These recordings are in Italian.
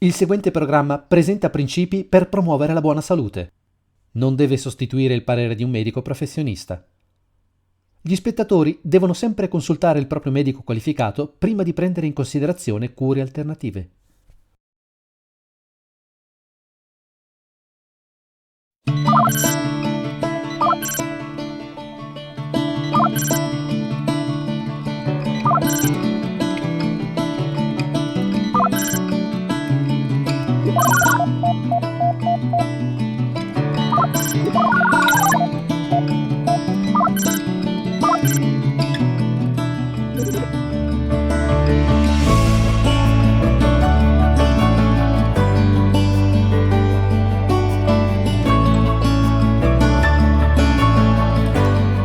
Il seguente programma presenta principi per promuovere la buona salute. Non deve sostituire il parere di un medico professionista. Gli spettatori devono sempre consultare il proprio medico qualificato prima di prendere in considerazione cure alternative.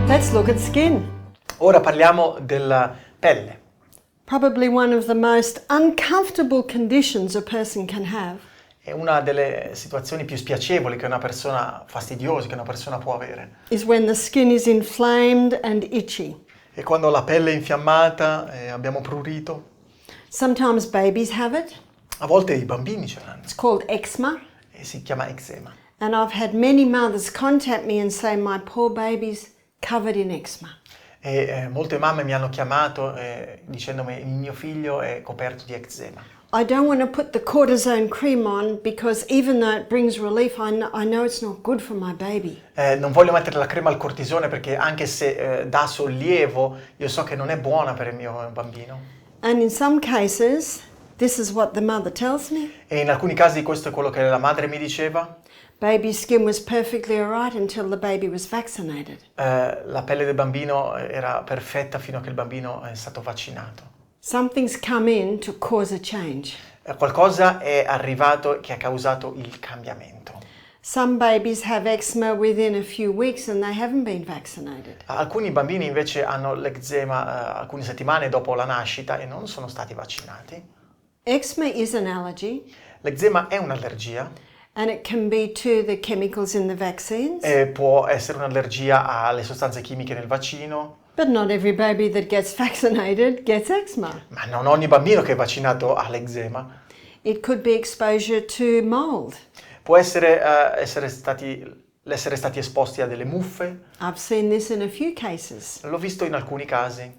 Let's look at skin. Ora parliamo della pelle. Probably one of the most uncomfortable conditions a person can have. È una delle situazioni più spiacevoli che una persona, fastidiose che una persona può avere. Is when the skin is inflamed and itchy. E quando la pelle è infiammata e abbiamo prurito. Sometimes babies have it. A volte i bambini ce l'hanno. It's called eczema. E si chiama eczema. And I've had many mothers contact me and say, my poor baby's covered in eczema. E molte mamme mi hanno chiamato dicendomi il mio figlio è coperto di eczema. I don't want to put the cortisone cream on because even though it brings relief, I know it's not good for my baby. Non voglio mettere la crema al cortisone perché anche se dà sollievo, io so che non è buona per il mio bambino. And in some cases, this is what the mother tells me. E in alcuni casi questo è quello che la madre mi diceva. Baby's skin was perfectly alright until the baby was vaccinated. La pelle del bambino era perfetta fino a che il bambino è stato vaccinato. Something's come in to cause a change. Qualcosa è arrivato che ha causato il cambiamento. Some babies have eczema within a few weeks and they haven't been vaccinated. Alcuni bambini invece hanno l'eczema alcune settimane dopo la nascita e non sono stati vaccinati. Eczema is an allergy. L'eczema è un'allergia. And it can be to the chemicals in the vaccines. Può essere un'allergia alle sostanze chimiche nel vaccino. But not every baby that gets vaccinated gets eczema. Ma non ogni bambino che è vaccinato ha l'eczema. It could be exposure to mold. Può essere essere stati esposti a delle muffe. I've seen this in a few cases. L'ho visto in alcuni casi.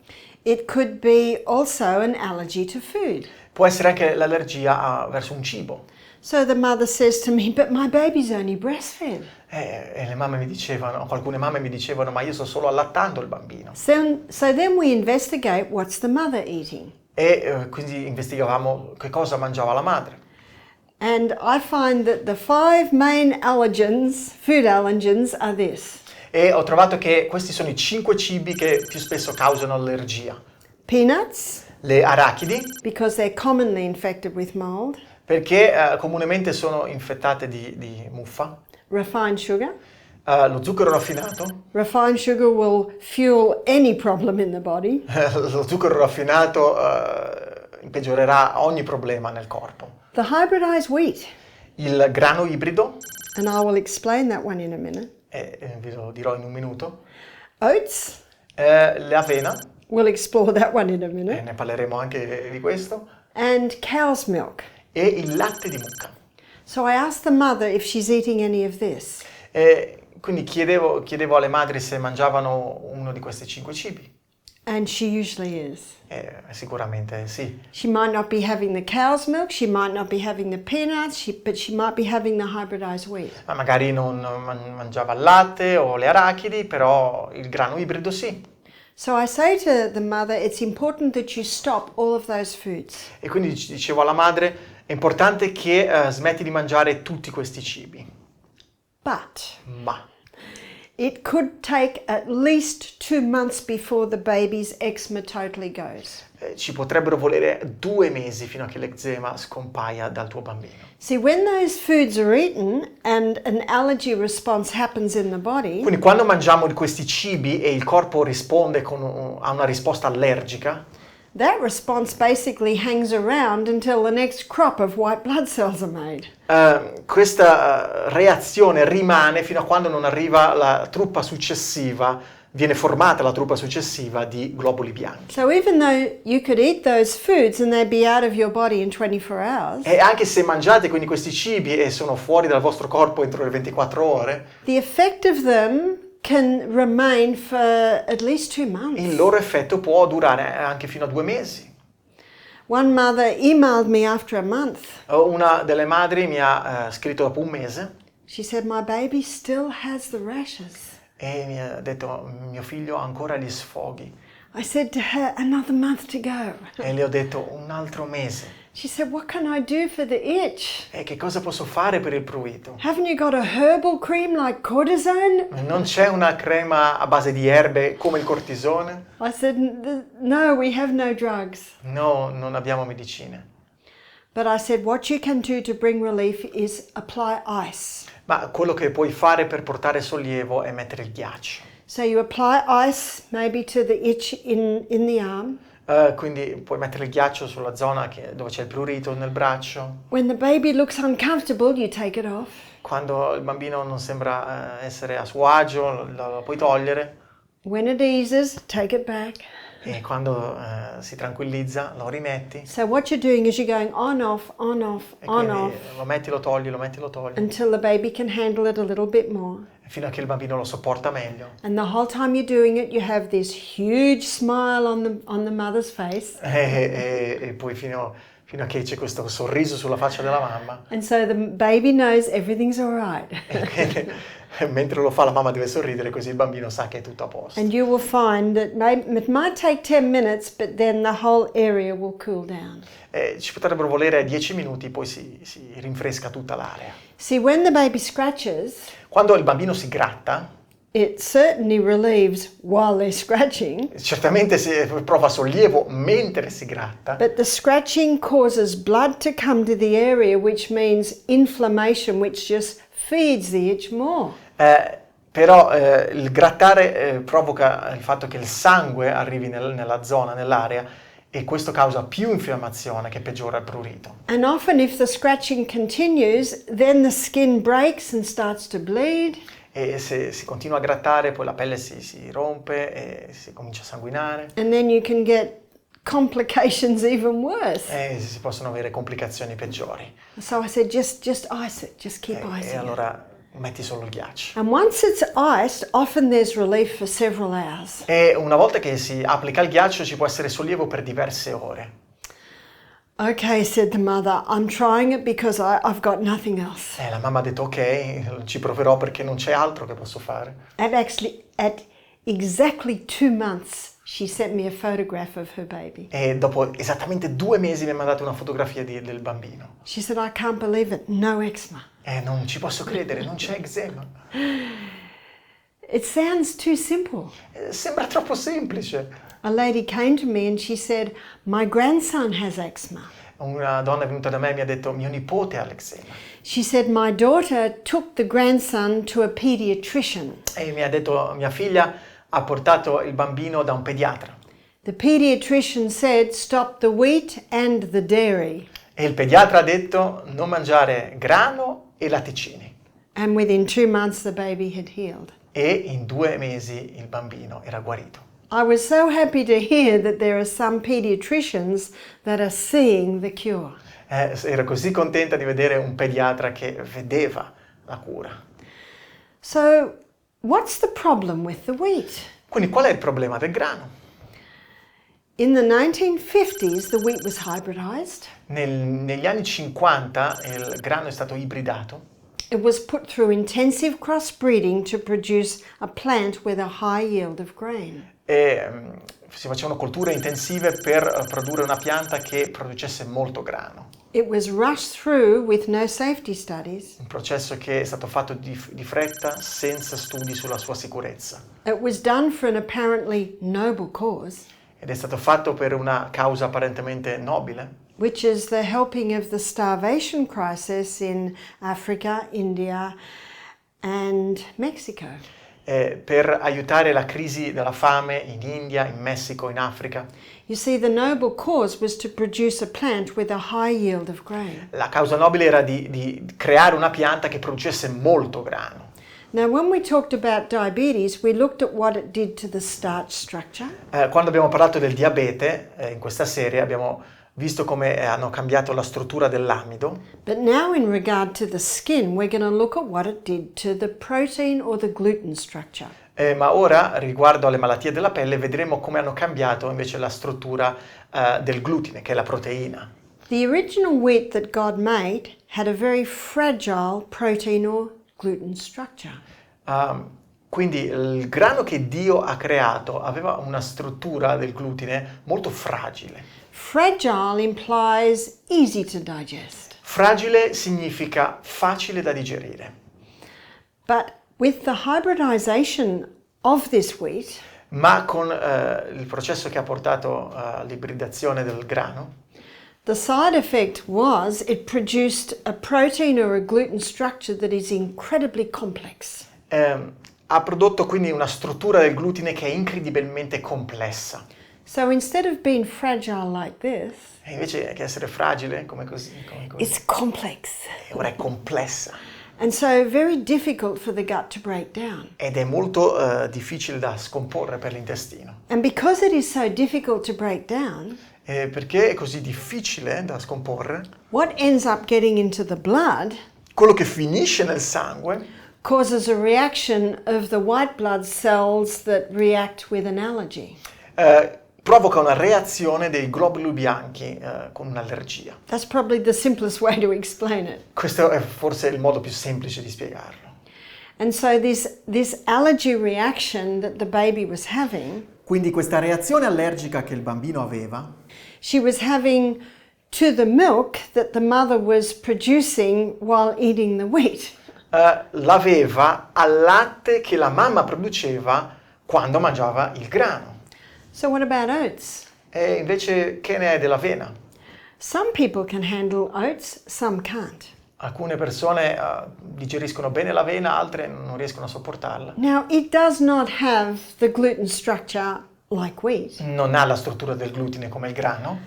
It could be also an allergy to food. Può essere anche l'allergia verso un cibo. So the mother says to me, but my baby's only breastfed. E le mamme mi dicevano, alcune mamme mi dicevano, ma io sto solo allattando il bambino. So then we investigate what's the mother eating. E quindi investigavamo che cosa mangiava la madre. And I find that the 5 main allergens, food allergens, are this. E ho trovato che questi sono i 5 cibi che più spesso causano allergia. Peanuts, Le arachidi, because they're commonly infected with mold. perché comunemente sono infettate di muffa. Refined sugar. Lo zucchero raffinato. Refined sugar will fuel any problem in the body. Lo zucchero raffinato peggiorerà ogni problema nel corpo. The hybridized wheat. Il grano ibrido, And I will explain that one in a minute. vi lo dirò in un minuto. Oats. L'avena, We'll explore that one in a minute. ne parleremo anche di questo. And cow's milk. E il latte di mucca. So I asked the mother if she's eating any of this. Quindi chiedevo alle madri se mangiavano uno di questi 5 cibi. And she usually is. Sicuramente sì. She might not be having the cow's milk, she might not be having the peanuts, but she might be having the hybridized wheat. Ma magari non mangiava il latte o le arachidi, però il grano ibrido sì. So I say to the mother, it's important that you stop all of those foods. E quindi dicevo alla madre, è importante che smetti di mangiare tutti questi cibi. But Ma it could take at least 2 months before the baby's eczema totally goes. ci potrebbero volere 2 mesi fino a che l'eczema scompaia dal tuo bambino. See, when those foods are eaten and an allergy response happens in the body, Quindi quando mangiamo di questi cibi e il corpo risponde a una risposta allergica, that response basically hangs around until the next crop of white blood cells are made. questa reazione rimane fino a quando non arriva la truppa successiva viene formata la truppa successiva di globuli bianchi. So even though you could eat those foods and they'd be out of your body in 24 hours, E anche se mangiate quindi questi cibi e sono fuori dal vostro corpo entro le 24 ore, the effect of them can remain for at least 2 months. il loro effetto può durare anche fino a 2 mesi. One mother emailed me after a month. Una delle madri mi ha scritto dopo un mese She said, my baby still has the rashes. e mi ha detto mio figlio ha ancora gli sfoghi. I said to her, another month to go. E le ho detto un altro mese. She said, what can I do for the itch? E che cosa posso fare per il prurito? Haven't you got a herbal cream like cortisone? Non c'è una crema a base di erbe come il cortisone? I said, no, we have no drugs. No, non abbiamo medicine. But I said, what you can do to bring relief is apply ice. Ma quello che puoi fare per portare sollievo è mettere il ghiaccio. So you apply ice maybe to the itch in the arm. Quindi puoi mettere il ghiaccio sulla zona dove c'è il prurito nel braccio. When the baby looks uncomfortable, you take it off. Quando il bambino non sembra essere a suo agio, lo puoi togliere. When it eases, take it back. E quando si tranquillizza, lo rimetti. So what you're doing is you're going on, off, on, off, E on, quindi off, lo metti, lo togli, lo metti, lo togli. until the baby can handle it a little bit more. Fino a che il bambino lo sopporta meglio. And the whole time you're doing it, you have this huge smile on the mother's face. E poi fino a che c'è questo sorriso sulla faccia della mamma. And so the baby knows everything's all right. Mentre lo fa la mamma deve sorridere, così il bambino sa che è tutto a posto. And you will find that it might take 10 minutes, but then the whole area will cool down. Ci potrebbero volere 10 minuti, poi si rinfresca tutta l'area. See, when the baby scratches, Quando il bambino si gratta, it certainly relieves while they're scratching, certamente si prova sollievo mentre si gratta, but the scratching causes blood to come to the area, which means inflammation, which just feeds the itch more. però il grattare provoca il fatto che il sangue arrivi nella zona, nell'area, e questo causa più infiammazione che peggiora il prurito. And often if the scratching continues, then the skin breaks and starts to bleed. E se si continua a grattare, poi la pelle si rompe e si comincia a sanguinare. And then you can get complications even worse. E si possono avere complicazioni peggiori. So I said, just ice it, just keep icing E it. allora metti solo il ghiaccio. And once it's iced, often there's relief for several hours. E una volta che si applica il ghiaccio ci può essere sollievo per diverse ore. Okay, said the mother, I'm trying it because I've got nothing else. E la mamma ha detto ok, ci proverò perché non c'è altro che posso fare. And actually, at exactly 2 months, she sent me a photograph of her baby. E dopo esattamente 2 mesi mi ha mandato una fotografia del bambino. She said, I can't believe it, no eczema. E non ci posso credere, non c'è eczema. It sounds too simple. Sembra troppo semplice. A lady came to me and she said, my grandson has eczema. Una donna è venuta da me e mi ha detto mio nipote ha l'eczema. She said, my daughter took the grandson to a pediatrician. E mi ha detto mia figlia ha portato il bambino da un pediatra. The pediatrician said, stop the wheat and the dairy. E il pediatra ha detto non mangiare grano e latticini. And within 2 months the baby had healed. E in 2 mesi il bambino era guarito. I was so happy to hear that there are some pediatricians that are seeing the cure. Ero così contenta di vedere un pediatra che vedeva la cura. So, what's the problem with the wheat? Quindi qual è il problema del grano? In the 1950s, the wheat was hybridized. Negli anni 50 il grano è stato ibridato. It was put through intensive crossbreeding to produce a plant with a high yield of grain. E si facevano colture intensive per produrre una pianta che producesse molto grano. It was rushed through with no safety studies. Un processo che è stato fatto di fretta, senza studi sulla sua sicurezza. It was done for an apparently noble cause, Ed è stato fatto per una causa apparentemente nobile, which is the helping of the starvation crisis in Africa, India, and Mexico. per aiutare la crisi della fame in India, in Messico, in Africa. You see, the noble cause was to produce a plant with a high yield of grain. La causa nobile era di creare una pianta che producesse molto grano. Now, when we talked about diabetes, we looked at what it did to the starch structure. Quando abbiamo parlato del diabete, in questa serie abbiamo visto come hanno cambiato la struttura dell'amido. But now, in regard to the skin, we're going to look at what it did to the protein or the gluten structure. Ma ora, riguardo alle malattie della pelle, vedremo come hanno cambiato invece la struttura del glutine, che è la proteina. The original wheat that God made had a very fragile protein or gluten structure. Quindi il grano che Dio ha creato aveva una struttura del glutine molto fragile. Fragile implies easy to digest. Fragile significa facile da digerire. But with the hybridization of this wheat, Ma con il processo che ha portato all'ibridazione del grano, the side effect was it produced a protein or a gluten structure that is incredibly complex. ha prodotto quindi una struttura del glutine che è incredibilmente complessa. So instead of being fragile like this, E invece che essere fragile come così, it's complex. ora è complessa. And so very difficult for the gut to break down. Ed è molto difficile da scomporre per l'intestino. And because it is so difficult to break down, Perché è così difficile da scomporre, what ends up getting into the blood quello che finisce nel sangue causes a reaction of the white blood cells that react with an allergy. provoca una reazione dei globuli bianchi con un'allergia. That's probably the simplest way to explain it. Questo è forse il modo più semplice di spiegarlo. And so this allergy reaction that the baby was having, Quindi questa reazione allergica che il bambino aveva, she was having to the milk that the mother was producing while eating the wheat. L'aveva al latte che la mamma produceva quando mangiava il grano. So what about oats? E invece che ne è dell'avena? Some people can handle oats, some can't. Alcune persone digeriscono bene l'avena, altre non riescono a sopportarla. Now, it does not have the gluten structure like wheat, Non ha la struttura del glutine come il grano,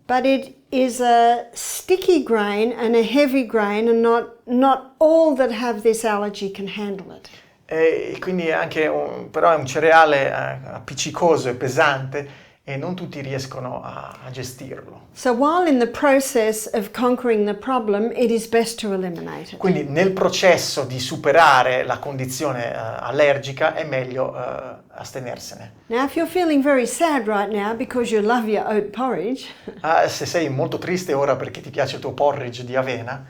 but it is a sticky grain and a heavy grain, and not all that have this allergy can handle it. e quindi è anche però è un cereale appiccicoso e pesante e non tutti riescono a gestirlo. So while in the process of conquering the problem, it is best to eliminate it. Quindi nel processo di superare la condizione allergica è meglio astenersene. Now, if you're feeling very sad right now because you love your oat porridge, Se sei molto triste ora perché ti piace il tuo porridge di avena,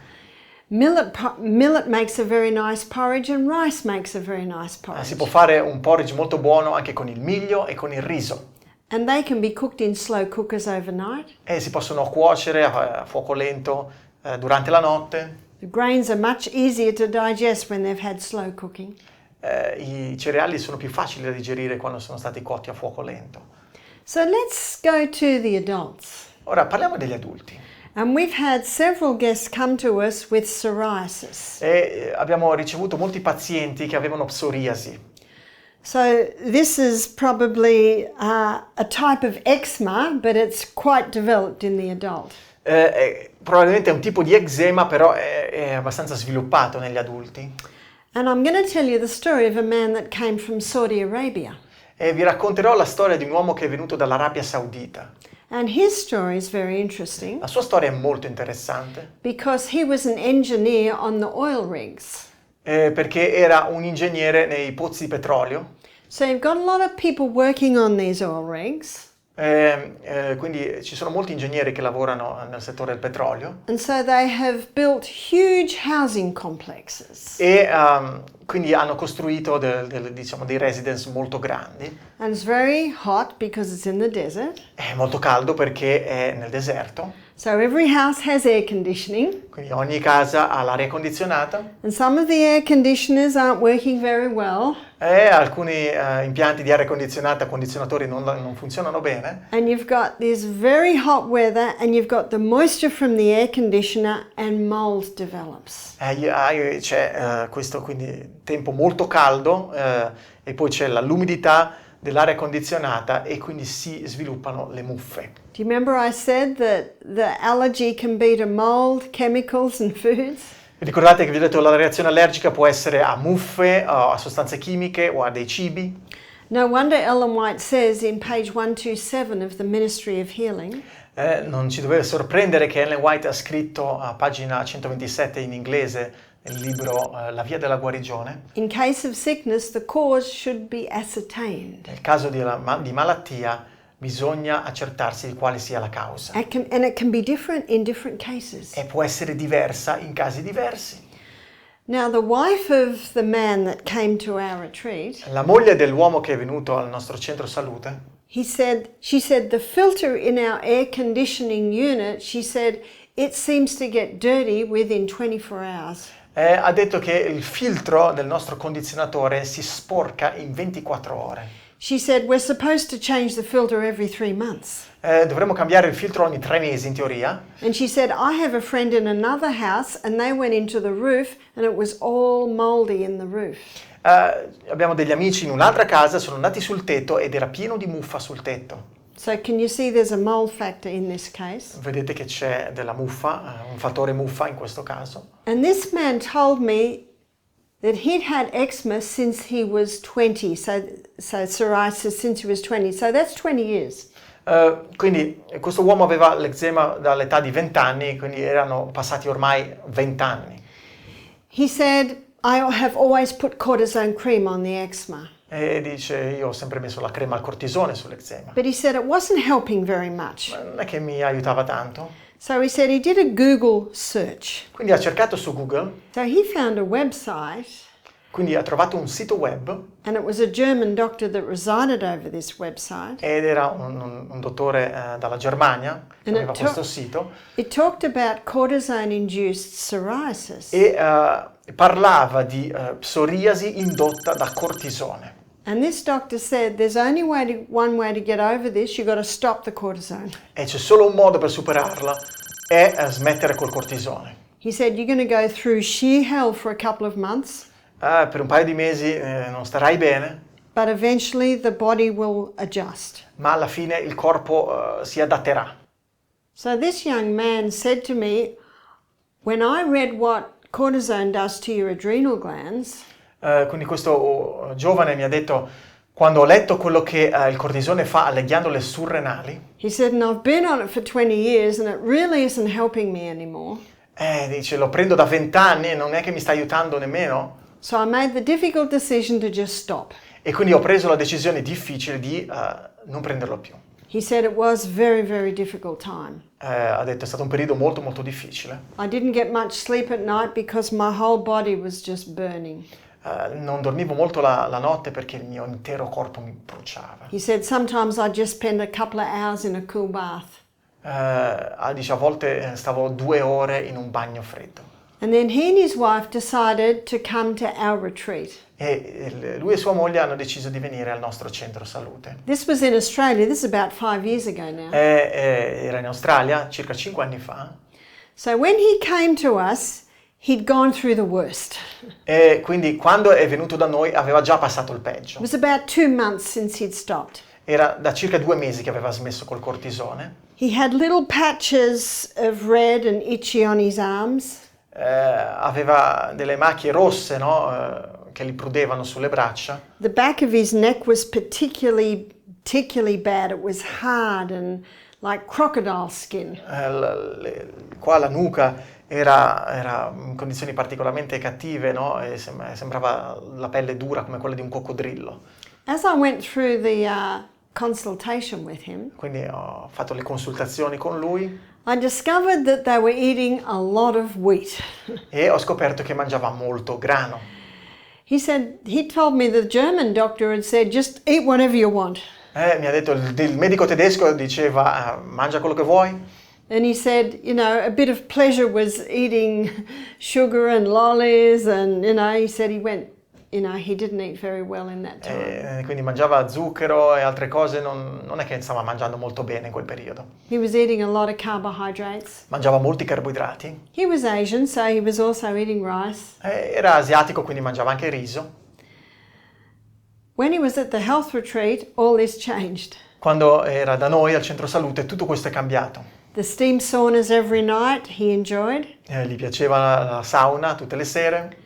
millet makes a very nice porridge and rice makes a very nice si porridge. può fare un porridge molto buono anche con il miglio e con il riso. And they can be cooked in slow cookers overnight. E si possono cuocere a fuoco lento durante la notte. The grains are much easier to digest when they've had slow cooking. I cereali sono più facili da digerire quando sono stati cotti a fuoco lento. So let's go to the adults. Ora parliamo degli adulti. And we've had several guests come to us with psoriasis. Abbiamo ricevuto molti pazienti che avevano psoriasi. So this is probably a type of eczema, but it's quite developed in the adult. Probabilmente è un tipo di eczema, però è abbastanza sviluppato negli adulti. And I'm going to tell you the story of a man that came from Saudi Arabia. E vi racconterò la storia di un uomo che è venuto dall'Arabia Saudita. And his story is very interesting La sua storia è molto interessante because he was an engineer on the oil rigs. perché era un ingegnere nei pozzi di petrolio. So you've got a lot of people working on these oil rigs. Quindi ci sono molti ingegneri che lavorano nel settore del petrolio. And so they have built huge housing complexes. E quindi hanno costruito diciamo, dei residence molto grandi. And it's very hot because it's in the desert. È molto caldo perché è nel deserto. So every house has air conditioning. Quindi ogni casa ha l'aria condizionata. And some of the air conditioners aren't working very well. E alcuni impianti di aria condizionata, condizionatori non funzionano bene. And you've got this very hot weather and you've got the moisture from the air conditioner and mold develops. C'è questo quindi tempo molto caldo e poi c'è l'umidità dell'aria condizionata e quindi si sviluppano le muffe. Do you remember I said that the allergy can be to mold, chemicals and foods? Ricordate che vi ho detto la reazione allergica può essere a muffe, a sostanze chimiche o a dei cibi. No wonder Ellen White says in page 127 of the Ministry of Healing, Non ci doveva sorprendere che Ellen White ha scritto a pagina 127 in inglese nel libro La via della guarigione. in case of sickness, the cause should be ascertained. Nel caso di malattia bisogna accertarsi di quale sia la causa. And it can be different in different cases. E può essere diversa in casi diversi. Now, the wife of the man that came to our retreat, La moglie dell'uomo che è venuto al nostro centro salute, she said the filter in our air conditioning unit, she said, it seems to get dirty within 24 hours. ha detto che il filtro del nostro condizionatore si sporca in 24 ore. She said, we're supposed to change the filter every 3 months. Dovremmo cambiare il filtro ogni 3 mesi in teoria. And she said, I have a friend in another house and they went into the roof and it was all moldy in the roof. Abbiamo degli amici in un'altra casa, sono andati sul tetto ed era pieno di muffa sul tetto. So can you see there's a mold factor in this case? Vedete che c'è della muffa, un fattore muffa in questo caso. And this man told me that he'd had eczema since he was 20, so psoriasis since he was 20, so that's 20 years. Quindi questo uomo aveva l'eczema dall'età di 20 anni, quindi erano passati ormai 20 anni. He said, I have always put cortisone cream on the eczema. E dice, io ho sempre messo la crema al cortisone sull'eczema. But he said it wasn't helping very much. Ma non è che mi aiutava tanto. So he said he did a Google search. Quindi ha cercato su Google, So he found a website, quindi ha trovato un sito web and it was a German doctor that resided over this website. ed era un dottore dalla Germania che aveva questo sito It talked about cortisone-induced psoriasis. e parlava di psoriasi indotta da cortisone. And this doctor said there's only one way to get over this, you've got to stop the cortisone. E c'è solo un modo per superarla, è smettere col cortisone. He said you're going to go through sheer hell for a couple of months, Per un paio di mesi non starai bene, but eventually the body will adjust. ma alla fine il corpo si adatterà. So this young man said to me, when I read what cortisone does to your adrenal glands, Quindi questo giovane mi ha detto, quando ho letto quello che il cortisone fa alle ghiandole surrenali, he said, and I've been on it for 20 years and it really isn't helping me anymore. dice, lo prendo da 20 anni e non è che mi sta aiutando nemmeno. So I made the difficult decision to just stop. E quindi ho preso la decisione difficile di non prenderlo più. He said it was very, very difficult time. Ha detto, è stato un periodo molto molto difficile. I didn't get much sleep at night because my whole body was just burning. Non dormivo molto la notte perché il mio intero corpo mi bruciava. He said sometimes I just spend a couple of hours in a cool bath. Dice, a volte stavo 2 ore in un bagno freddo. And then he and his wife decided to come to our retreat. E lui e sua moglie hanno deciso di venire al nostro centro salute. This was in Australia. This is about 5 years ago now. Era in Australia circa 5 anni fa. So when he came to us, he'd gone through the worst. E quindi quando è venuto da noi aveva già passato il peggio. It was about 2 months since he'd stopped. Era da circa 2 mesi che aveva smesso col cortisone. He had little patches of red and itchy on his arms. Aveva delle macchie rosse, no? Che gli prudevano sulle braccia. The back of his neck was particularly bad. It was hard and like crocodile skin. Qua la nuca era in condizioni particolarmente cattive, no? E sembrava la pelle dura come quella di un coccodrillo. As I went through the consultation with him, Quindi ho fatto le consultazioni con lui I discovered that they were eating a lot of wheat. e ho scoperto che mangiava molto grano. He told me the German doctor had said, just eat whatever you want. Mi ha detto, il medico tedesco diceva, mangia quello che vuoi. And he said, a bit of pleasure was eating sugar and lollies and, he said he went, he didn't eat very well in that time. Quindi mangiava zucchero e altre cose, non è che stava mangiando molto bene in quel periodo. He was eating a lot of carbohydrates. Mangiava molti carboidrati. He was Asian, so he was also eating rice. Era asiatico, quindi mangiava anche riso. When he was at the health retreat, all this changed. Quando era da noi al centro salute, tutto questo è cambiato. The steam saunas every night he enjoyed. Gli piaceva la sauna tutte le sere.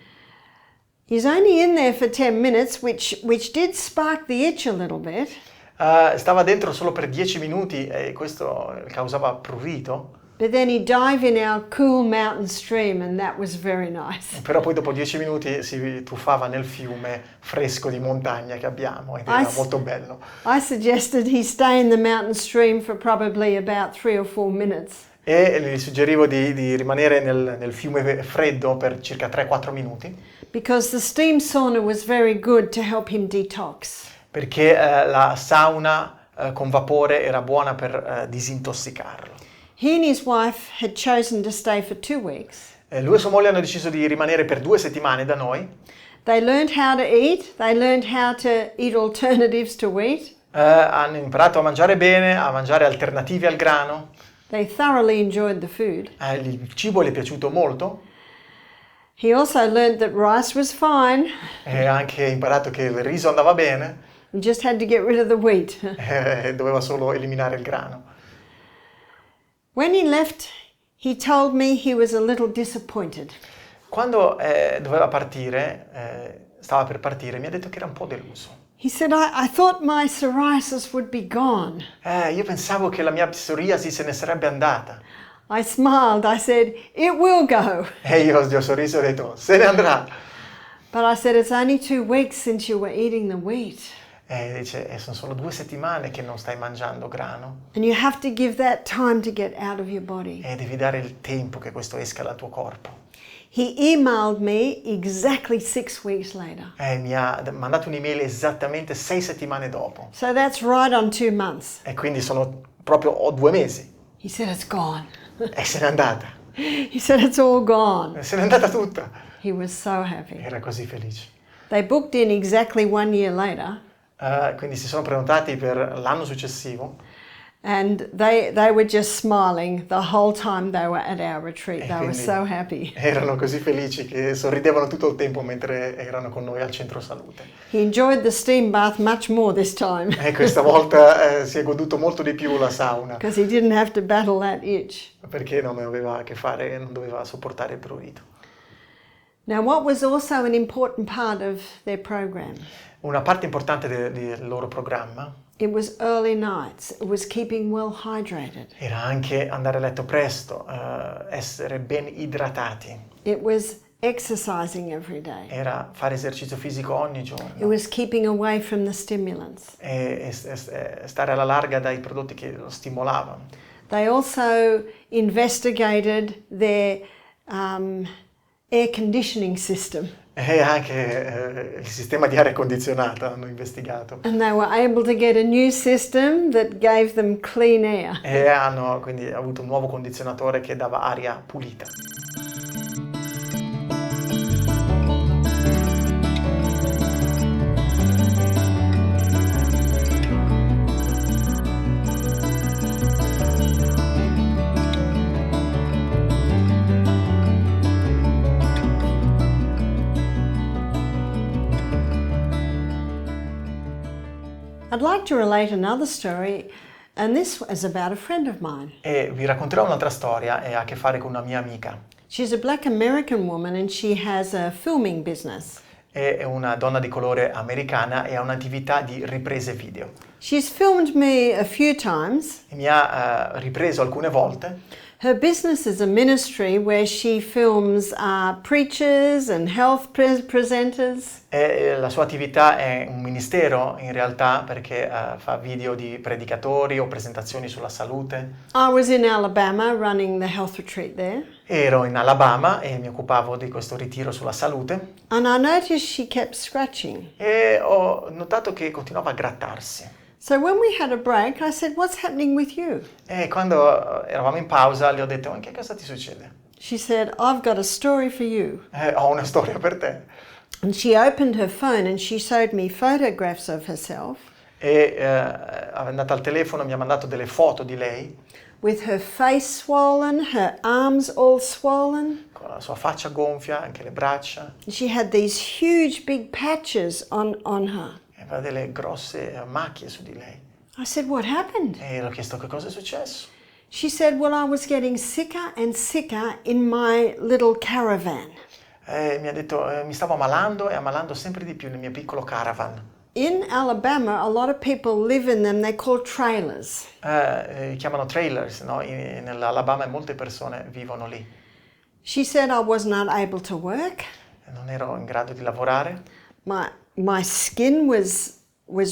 He's only in there for 10 minutes, which did spark the itch a little bit. Stava dentro solo per 10 minuti e questo causava prurito. But then he'd dive in our cool mountain stream and that was very nice. Però poi dopo 10 minuti si tuffava nel fiume fresco di montagna che abbiamo ed era molto bello. I suggested he stay in the mountain stream for probably about 3 or 4 minutes. E gli suggerivo di rimanere nel fiume freddo per circa 3-4 minuti. Because the steam sauna was very good to help him detox. Perché la sauna con vapore era buona per disintossicarlo. He and his wife had chosen to stay for 2 weeks. Lui e sua moglie hanno deciso di rimanere per 2 settimane da noi. They learned how to eat. They learned how to eat alternatives to wheat. Hanno imparato a mangiare bene, a mangiare alternativi al grano. They thoroughly enjoyed the food. Il cibo gli è piaciuto molto. He also learned that rice was fine. E ha anche imparato che il riso andava bene. We just had to get rid of the wheat. Doveva solo eliminare il grano. When he left, he told me he was a little disappointed. Quando stava per partire, mi ha detto che era un po' deluso. He said, I thought my psoriasis would be gone. Io pensavo che la mia psoriasi se ne sarebbe andata. I smiled. I said, it will go. E io gli ho sorriso e ho detto, se ne andrà. But I said, it's only 2 weeks since you were eating the wheat. E dice, sono solo 2 settimane che non stai mangiando grano. And you have to give that time to get out of your body. E devi dare il tempo che questo esca dal tuo corpo. He emailed me exactly 6 weeks later. E mi ha mandato un'email esattamente 6 settimane dopo. So that's right on 2 months. E quindi sono proprio 2 mesi. He said, it's gone. E se n'è andata. He said, it's all gone. Se n'è andata tutta. He was so happy. Era così felice. They booked in exactly 1 year later. Quindi si sono prenotati per l'anno successivo. And they were just smiling the whole time they were at our retreat. They were so happy. Erano così felici che sorridevano tutto il tempo mentre erano con noi al centro salute. He enjoyed the steam bath much more this time. E questa volta si è goduto molto di più la sauna. Because he didn't have to battle that itch. Perché non aveva a che fare, non doveva sopportare il prurito. Now, what was also an important part of their program? Una parte importante del loro programma It was early nights. It was keeping well hydrated. era anche andare a letto presto, essere ben idratati, It was exercising every day. era fare esercizio fisico ogni It giorno was keeping away from the stimulants. e stare alla larga dai prodotti che lo stimolavano. They also investigated their air conditioning system. E anche il sistema di aria condizionata hanno investigato. And they were able to get a new system that gave them clean air. E hanno quindi avuto un nuovo condizionatore che dava aria pulita. I'd like to relate another story, and this is about a friend of mine. E vi racconterò un'altra storia e ha a che fare con una mia amica. She's a black American woman and she has a filming business. È una donna di colore americana e ha un'attività di riprese video. She's filmed me a few times. E mi ha ripreso alcune volte. Her business is a ministry where she films preachers and health presenters. E la sua attività è un ministero in realtà perché fa video di predicatori o presentazioni sulla salute. I was in Alabama running the health retreat there. Ero in Alabama e mi occupavo di questo ritiro sulla salute. And I noticed she kept scratching. E ho notato che continuava a grattarsi. So when we had a break, I said, what's happening with you? E quando eravamo in pausa le ho detto, ma che cosa ti succede? She said, I've got a story for you. Ho una storia per te. And she opened her phone and she showed me photographs of herself. E è andata al telefono, mi ha mandato delle foto di lei. With her face swollen, her arms all swollen. Con la sua faccia gonfia, anche le braccia. She had these huge big patches on her. E aveva delle grosse macchie su di lei. I said, what happened? E le ho chiesto che cosa è successo. She said, well, I was getting sicker and sicker in my little caravan. Mi ha detto, mi stavo ammalando e ammalando sempre di più nel mio piccolo caravan. In Alabama, a lot of people live in them. They're called trailers. Chiamano trailers, no? Nell'Alabama molte persone vivono lì. She said I was not able to work. Non ero in grado di lavorare. My skin was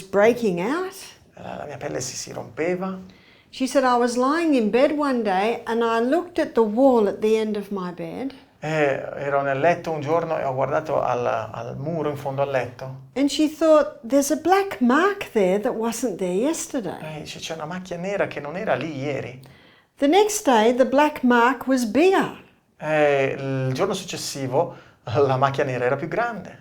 breaking out. La mia pelle si rompeva. She said I was lying in bed one day and I looked at the wall at the end of my bed. Ero nel letto un giorno e ho guardato al muro in fondo al letto. And she thought, there's a black mark there that wasn't there yesterday. C'è una macchia nera che non era lì ieri. The next day, the black mark was bigger. Il giorno successivo la macchia nera era più grande.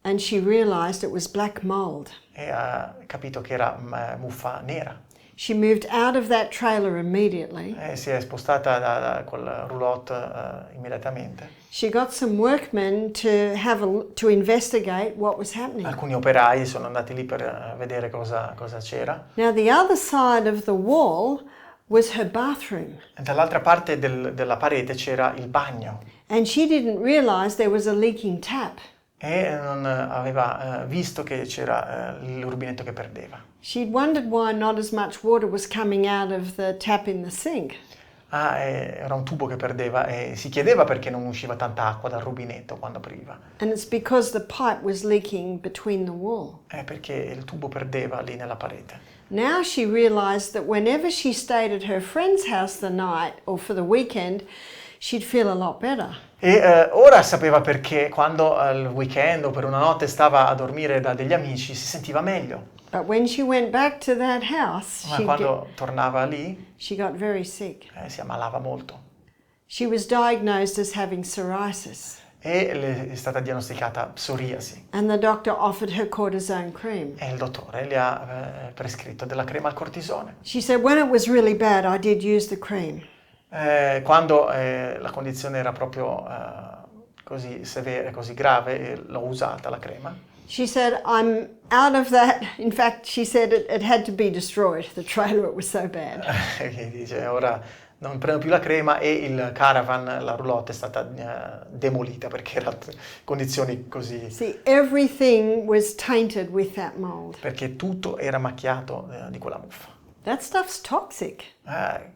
And she realized it was black mold. E ha capito che era muffa nera. She moved out of that trailer immediately. Si è spostata da quel roulotte immediatamente. She got some workmen to investigate what was happening. Alcuni operai sono andati lì per vedere cosa c'era. Now the other side of the wall was her bathroom. E dall'altra parte della parete c'era il bagno. And she didn't realize there was a leaking tap. E non aveva visto che c'era il rubinetto che perdeva. She'd wondered why not as much water was coming out of the tap in the sink. Era un tubo che perdeva e si chiedeva perché non usciva tanta acqua dal rubinetto quando apriva. And it's because the pipe was leaking between the wall. Perché il tubo perdeva lì nella parete. Now she realized that whenever she stayed at her friend's house the night or for the weekend, she'd feel a lot better. E ora sapeva perché quando al weekend o per una notte stava a dormire da degli amici si sentiva meglio. But when she went back to that house, Ma quando tornava lì she got very sick. Si ammalava molto. She was diagnosed as having psoriasis. E le è stata diagnosticata psoriasi. And the doctor offered her cortisone cream. E il dottore le ha prescritto della crema al cortisone. She said, when it was really bad, I did use the cream. Quando la condizione era proprio così severa, così grave, l'ho usata la crema. She said, I'm out of that. In fact, she said it had to be destroyed, the trailer, it was so bad. Dice, ora non prendo più la crema e il caravan, la roulotte è stata demolita perché era condizioni così. See, everything was tainted with that mold. Perché tutto era macchiato di quella muffa. That stuff's toxic.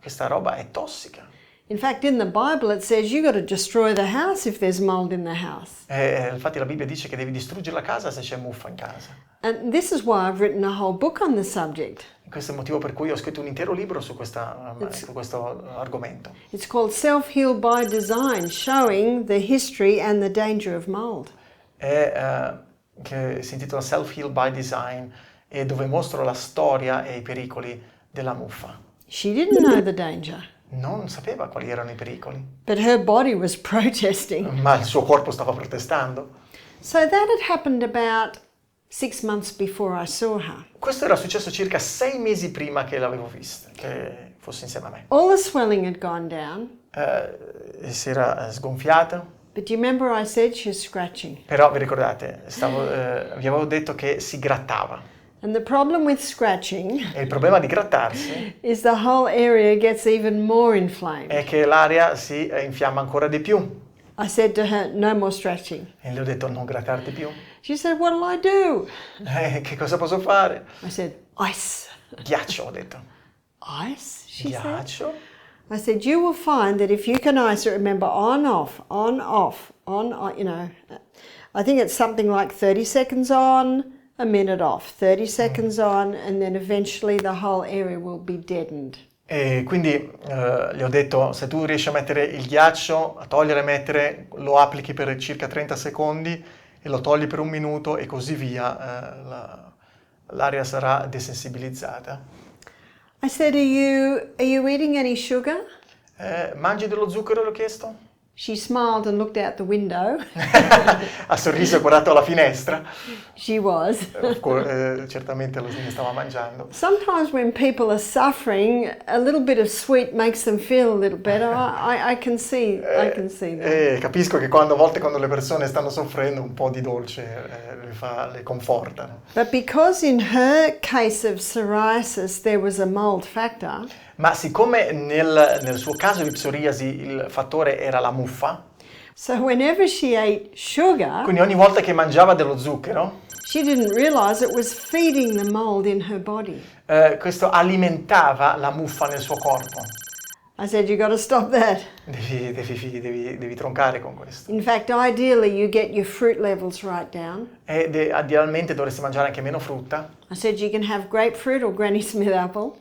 Questa roba è tossica. In fact, in the Bible it says you got to destroy the house if there's mold in the house. Infatti la Bibbia dice che devi distruggere la casa se c'è muffa in casa. And this is why I've written a whole book on the subject. Questo è il motivo per cui ho scritto un intero libro su questo argomento. It's called Self-Heal by Design, showing the history and the danger of mold. Che si intitola Self-Heal by Design e dove mostro la storia e i pericoli della muffa. She didn't know the danger. Non sapeva quali erano i pericoli. But her body was protesting. Ma il suo corpo stava protestando. So that had happened about 6 months before I saw her. Questo era successo circa 6 mesi prima che l'avevo vista, che fosse insieme a me. All the swelling had gone down. Si era sgonfiata. But do you remember I said she was scratching? Però vi ricordate, vi avevo detto che si grattava. And the problem with scratching E il problema di grattarsi is the whole area gets even more inflamed. è che l'aria si infiamma ancora di più. I said to her, no more stretching. E le ho detto non grattarti più. She said, what'll I do? Che cosa posso fare? I said, ice. Ghiaccio, ho detto. Ice? She said. Ghiaccio? I said, you will find that if you can ice it, remember on, off, on, off, on, you know, I think it's something like 30 seconds on, a minute off, 30 seconds on, and then eventually the whole area will be deadened. E quindi gli ho detto, se tu riesci a mettere il ghiaccio, a togliere e mettere, lo applichi per circa 30 secondi e lo togli per 1 minuto e così via, l'aria sarà desensibilizzata. I said, are you eating any sugar? Mangi dello zucchero, le ho chiesto? She smiled and looked out the window. Ha sorriso e guardato alla finestra. She was. Certamente ne stava mangiando. Sometimes when people are suffering, a little bit of sweet makes them feel a little better. I can see that. Capisco che a volte quando le persone stanno soffrendo un po' di dolce le confortano. But because in her case of psoriasis there was a mold factor, Ma siccome nel suo caso di psoriasi il fattore era la muffa, so whenever she ate sugar, quindi ogni volta che mangiava dello zucchero, she didn't realize it was feeding the mold in her body. questo alimentava la muffa nel suo corpo. I said, you got to stop that. Devi troncare con questo. In fact, ideally, you get your fruit levels right down. Ed idealmente dovresti mangiare anche meno frutta. I said, you can have grapefruit or Granny Smith apple.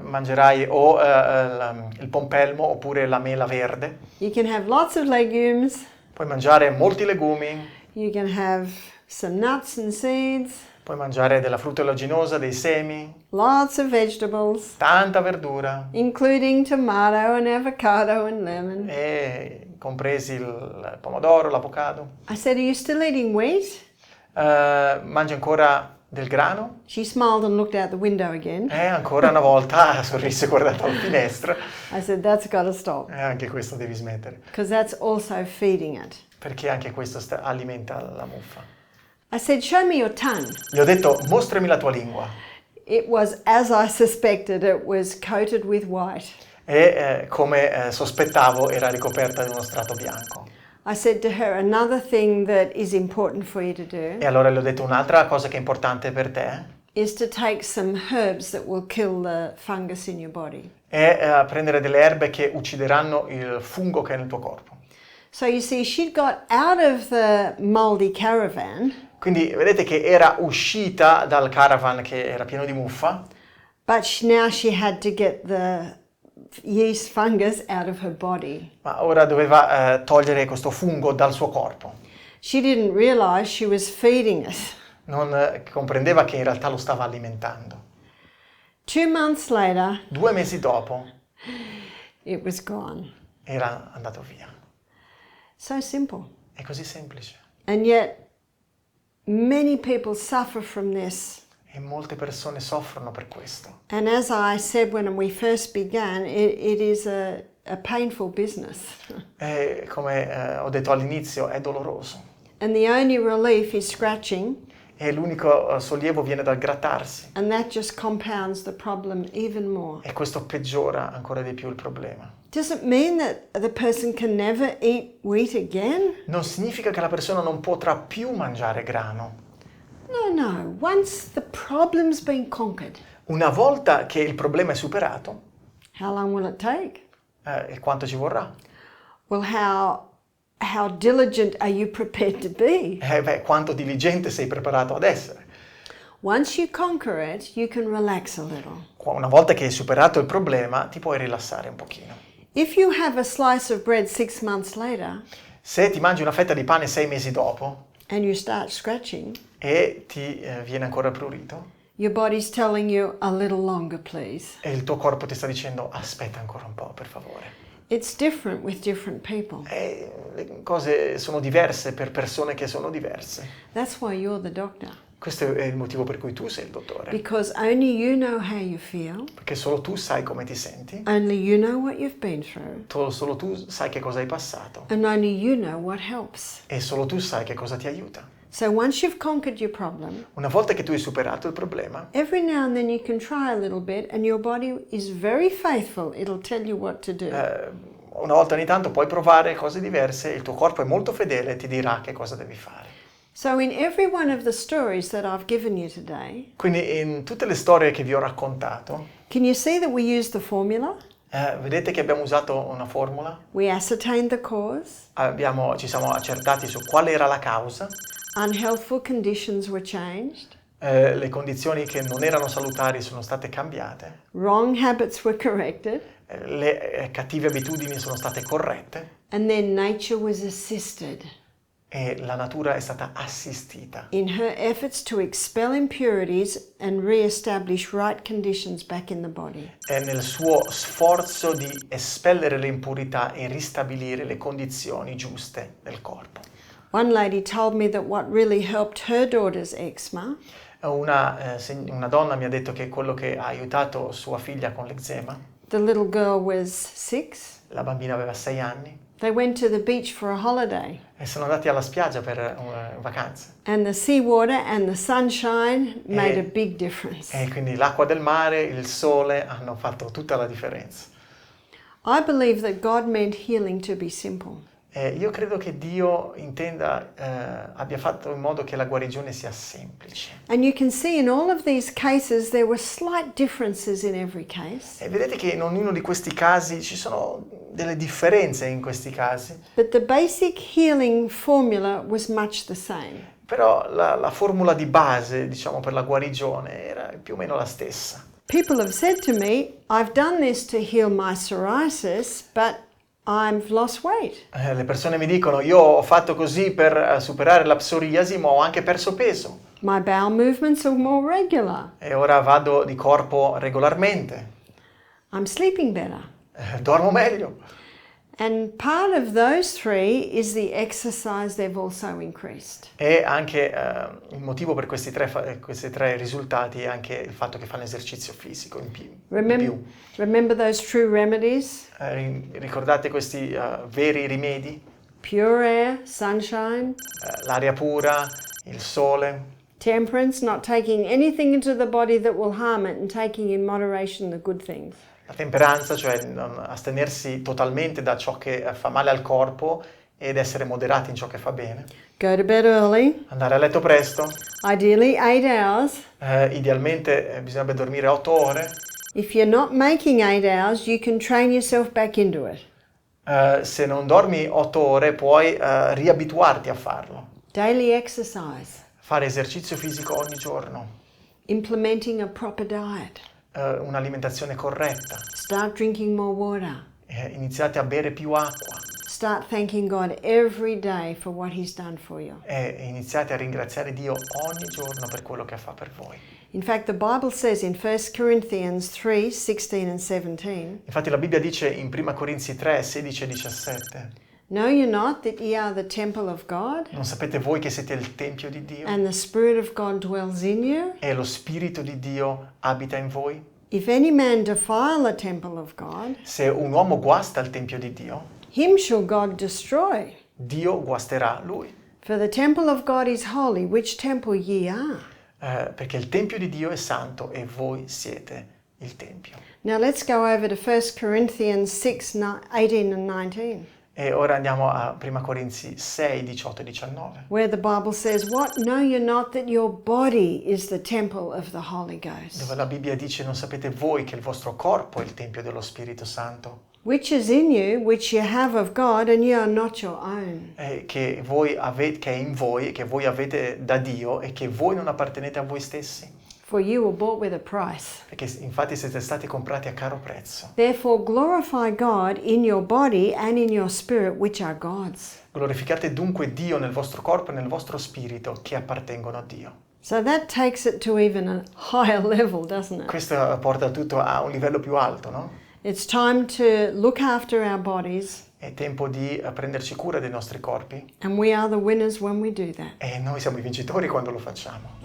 Mangerai o il pompelmo oppure la mela verde. You can have lots of legumes. Puoi mangiare molti legumi. You can have some nuts and seeds. Puoi mangiare della frutta oleaginosa, dei semi, Lots of vegetables, tanta verdura, including tomato and avocado and lemon. e compresi il pomodoro, l'avocado. I said, are you still eating wheat? Mangi ancora del grano? She smiled and looked out the window again. E ancora una volta sorrise e guardato alla finestra. I said, that's got to stop, E anche questo devi smettere, because that's also feeding it. perché anche questo alimenta la muffa. I said, show me your tongue. Gli ho detto, mostrami la tua lingua. It was, as I suspected, it was coated with white. E come sospettavo era ricoperta di uno strato bianco. I said to her, another thing that is important for you to do E allora le ho detto un'altra cosa che è importante per te is to take some herbs that will kill the fungus in your body. è prendere delle erbe che uccideranno il fungo che è nel tuo corpo. So you see, she'd got out of the moldy caravan, Quindi vedete che era uscita dal caravan che era pieno di muffa, but now she had to get the yeast fungus out of her body. ma ora doveva togliere questo fungo dal suo corpo. She didn't realize she was feeding it. Non comprendeva che in realtà lo stava alimentando. 2 months later, 2 mesi dopo it was gone. era andato via. So simple. È così semplice. And yet, many people suffer from this. E molte persone soffrono per questo. And as I said when we first began, it is a painful business. E come ho detto all'inizio, è doloroso. And the only relief is scratching, E l'unico sollievo viene dal grattarsi. and that just compounds the problem even more. E questo peggiora ancora di più il problema. Does it mean that the person can never eat wheat again? Non significa che la persona non potrà più mangiare grano. No. Once the problem's been conquered, Una volta che il problema è superato, how long will it take? e quanto ci vorrà? Well, how diligent are you prepared to be? Quanto diligente sei preparato ad essere. Once you conquer it, you can relax a little. Una volta che hai superato il problema, ti puoi rilassare un pochino. If you have a slice of bread 6 months later Se ti mangi una fetta di pane 6 mesi dopo and you start scratching, e ti viene ancora prurito, your body's telling you a little longer, please. e il tuo corpo ti sta dicendo aspetta ancora un po', per favore. It's different with different people. E le cose sono diverse per persone che sono diverse. That's why you're the doctor. Questo è il motivo per cui tu sei il dottore. Because only you know how you feel. Perché solo tu sai come ti senti, Only you know what you've been through. solo tu sai che cosa hai passato And only you know what helps. e solo tu sai che cosa ti aiuta. So once you've conquered your problem, Una volta che tu hai superato il problema, every now and then you can try a little bit and your body is very faithful. It'll tell you what to do. una volta ogni tanto puoi provare cose diverse, il tuo corpo è molto fedele e ti dirà che cosa devi fare. So in every one of the stories that I've given you today, Quindi in tutte le storie che vi ho raccontato, can you see that we use the formula? vedete che abbiamo usato una formula? We ascertained the cause, Ci siamo accertati su quale era la causa, unhealthful conditions were changed, le condizioni che non erano salutari sono state cambiate, wrong habits were corrected, le cattive abitudini sono state corrette and then nature was assisted e la natura è stata assistita in her efforts to expel impurities and re-establish right conditions back in the body. nel suo sforzo di espellere le impurità e ristabilire le condizioni giuste del corpo. One lady told me that what really helped her daughter's eczema Una donna mi ha detto che quello che ha aiutato sua figlia con l'eczema, the little girl was 6, La bambina aveva 6 anni They went to the beach for a holiday. e sono andati alla spiaggia per vacanze. And the seawater and the sunshine made a big difference. E quindi l'acqua del mare, il sole hanno fatto tutta la differenza. I believe that God meant healing to be simple. Io credo che Dio abbia fatto in modo che la guarigione sia semplice. And you can see in all of these cases there were slight differences in every case. E vedete che in ognuno di questi casi ci sono delle differenze in questi casi, But the basic healing formula was much the same. però la formula di base, diciamo, per la guarigione era più o meno la stessa. People have said to me, I've done this to heal my psoriasis, but I've lost weight. Le persone mi dicono, io ho fatto così per superare la psoriasi, ma ho anche perso peso. My bowel movements are more regular. E ora vado di corpo regolarmente, I'm sleeping better. dormo meglio. And part of those three is the exercise they've also increased. E anche il motivo per questi tre risultati è anche il fatto che fanno esercizio fisico in più. Remember those true remedies? Ricordate questi veri rimedi? Pure air, sunshine, L'aria pura, il sole, temperance, not taking anything into the body that will harm it and taking in moderation the good things. la temperanza, cioè astenersi totalmente da ciò che fa male al corpo ed essere moderati in ciò che fa bene. Go to bed early, Andare a letto presto, ideally 8 hours. idealmente bisognerebbe dormire 8 ore. If you're not making 8 hours, you can train yourself back into it. Se non dormi 8 ore puoi riabituarti a farlo. Daily exercise, Fare esercizio fisico ogni giorno, implementing a proper diet, un'alimentazione corretta, start drinking more water, iniziate a bere più acqua start thanking God every day for what He's done for you. e iniziate a ringraziare Dio ogni giorno per quello che fa per voi. In fact, the Bible says in 1 Corinthians 3, 16 and 17, Infatti la Bibbia dice in 1 Corinzi 3, 16 e 17: know you not that ye are the temple of God, non sapete voi che siete il Tempio di Dio and the Spirit of God dwells in you? e lo Spirito di Dio abita in voi? If any man defile the temple of God, Se un uomo guasta il Tempio di Dio, him shall God destroy. Dio guasterà lui. For the temple of God is holy, which temple ye are. Perché il Tempio di Dio è santo e voi siete il Tempio. Now let's go over to 1 Corinthians 6, 18 and 19, E ora andiamo a 1 Corinzi 6, 18 e 19, where the Bible says, what, know you not that your body is the temple of the Holy Ghost, dove la Bibbia dice: non sapete voi che il vostro corpo è il Tempio dello Spirito Santo, which is in you, which ye have of God, and ye are not your own. che voi avete, che è in voi, che voi avete da Dio e che voi non appartenete a voi stessi, For you were bought with a price. perché infatti siete stati comprati a caro prezzo. Therefore glorify God in your body and in your spirit, which are God's. Glorificate dunque Dio nel vostro corpo e nel vostro spirito che appartengono a Dio. So that takes it to even a higher level, doesn't it? Questo porta tutto a un livello più alto, no? It's time to look after our bodies, È tempo di prenderci cura dei nostri corpi and we are the winners when we do that. e noi siamo i vincitori quando lo facciamo.